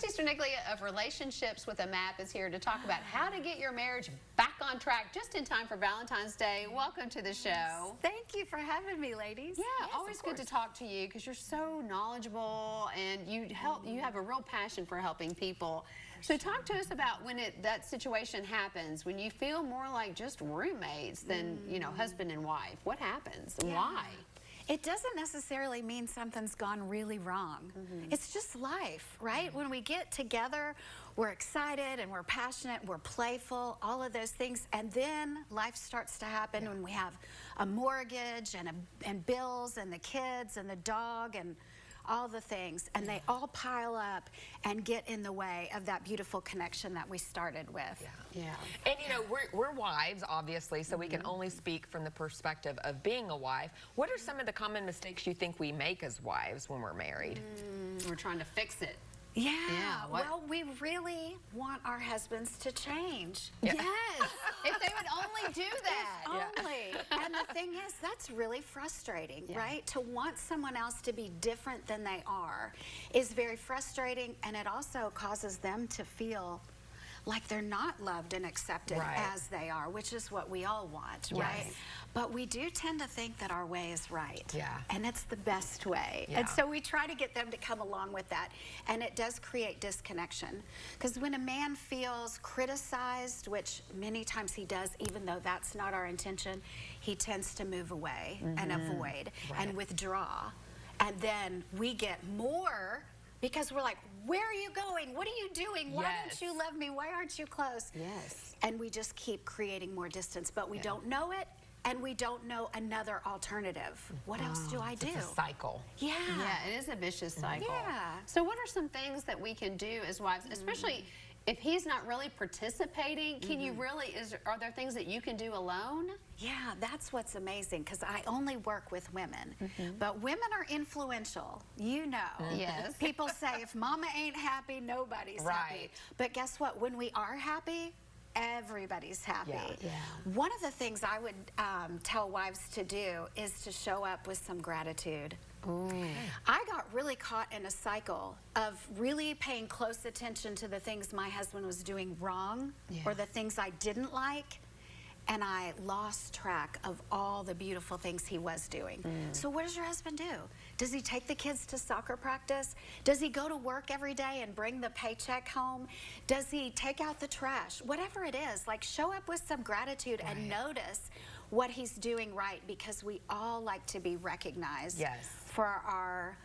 Cristie of Relationships with a Map is here to talk about how to get your marriage back on track just in time for Valentine's Day. Welcome to the show. Thank you for having me, ladies. Yeah, yes, always good to talk to you because you're so knowledgeable and you have a real passion for helping people. So talk to us about when that situation happens, when you feel more like just roommates than, husband and wife. What happens? Yeah. Why? It doesn't necessarily mean something's gone really wrong. It's just life, right? When we get together, we're excited and we're passionate, we're playful, all of those things, and then life starts to happen when we have a mortgage and bills and the kids and the dog and all the things, and they all pile up and get in the way of that beautiful connection that we started with. Yeah. And we're wives, obviously, so we can only speak from the perspective of being a wife. What are some of the common mistakes you think we make as wives when we're married? We're trying to fix it. Yeah, well, we really want our husbands to change. Yes, if they would only do that. If only. And the thing is, that's really frustrating, right? To want someone else to be different than they are is very frustrating, and it also causes them to feel like they're not loved and accepted as they are, which is what we all want, right? But we do tend to think that our way is right. And it's the best way. And so we try to get them to come along with that. And it does create disconnection. Because when a man feels criticized, which many times he does, even though that's not our intention, he tends to move away and avoid and withdraw. And then we get more because we're like, where are you going? What are you doing? Why don't you love me? Why aren't you close? And we just keep creating more distance, but we don't know it, and we don't know another alternative. What else do I do? It's a cycle. Yeah, it is a vicious cycle. So what are some things that we can do as wives, especially if he's not really participating? Can you really, are there things that you can do alone? Yeah, that's what's amazing, because I only work with women. But women are influential, Yes. People say, if mama ain't happy, nobody's happy. But guess what? When we are happy, everybody's happy. One of the things I would tell wives to do is to show up with some gratitude. I got really caught in a cycle of really paying close attention to the things my husband was doing wrong or the things I didn't like, and I lost track of all the beautiful things he was doing. So what does your husband do? Does he take the kids to soccer practice? Does he go to work every day and bring the paycheck home? Does he take out the trash? Whatever it is, like, show up with some gratitude and notice what he's doing right, because we all like to be recognized for our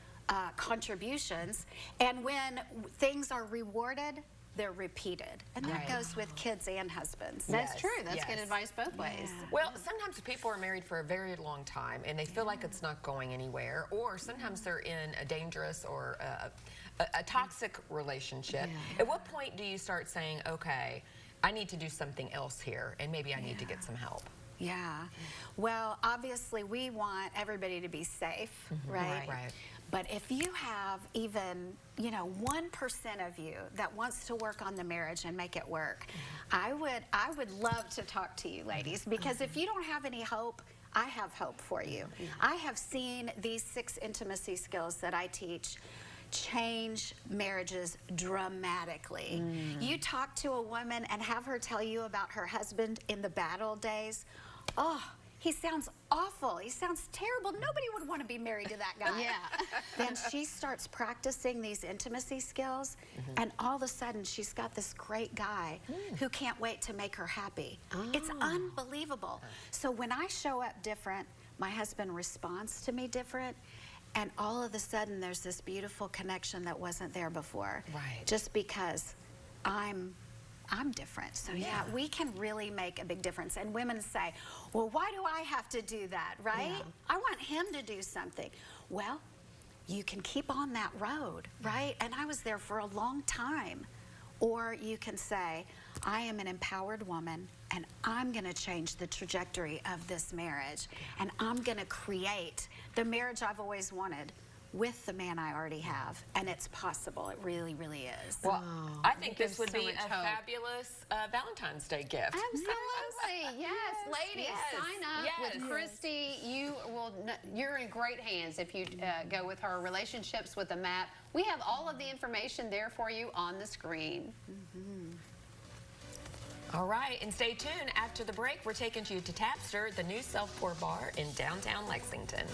contributions. And when things are rewarded, they're repeated. And that goes with kids and husbands. That's true. That's good advice both ways. Well, sometimes people are married for a very long time and they feel like it's not going anywhere, or sometimes they're in a dangerous or a toxic relationship. At what point do you start saying, okay, I need to do something else here, and maybe I need to get some help? Well, obviously we want everybody to be safe, right? But if you have even, 1% of you that wants to work on the marriage and make it work, I would love to talk to you, ladies, because if you don't have any hope, I have hope for you. I have seen these 6 intimacy skills that I teach change marriages dramatically. You talk to a woman and have her tell you about her husband in the bad old days. Oh, he sounds awful. He sounds terrible. Nobody would want to be married to that guy. Then she starts practicing these intimacy skills, and all of a sudden she's got this great guy who can't wait to make her happy. It's unbelievable. So when I show up different, my husband responds to me different, and all of a sudden there's this beautiful connection that wasn't there before. Just because I'm different. So we can really make a big difference. And women say, well, why do I have to do that, right? I want him to do something. Well, you can keep on that road, right? And I was there for a long time. Or you can say, I am an empowered woman, and I'm going to change the trajectory of this marriage, and I'm going to create the marriage I've always wanted, with the man I already have. And it's possible. It really, really is. Well, I think this would so be much a hope. fabulous Valentine's Day gift. Absolutely, yes, ladies, yes, sign up yes. with Cristie. You're in great hands if you go with her. Relationships with a Map. We have all of the information there for you on the screen. All right, and stay tuned. After the break, we're taking you to Tapster, the new self-pour bar in downtown Lexington.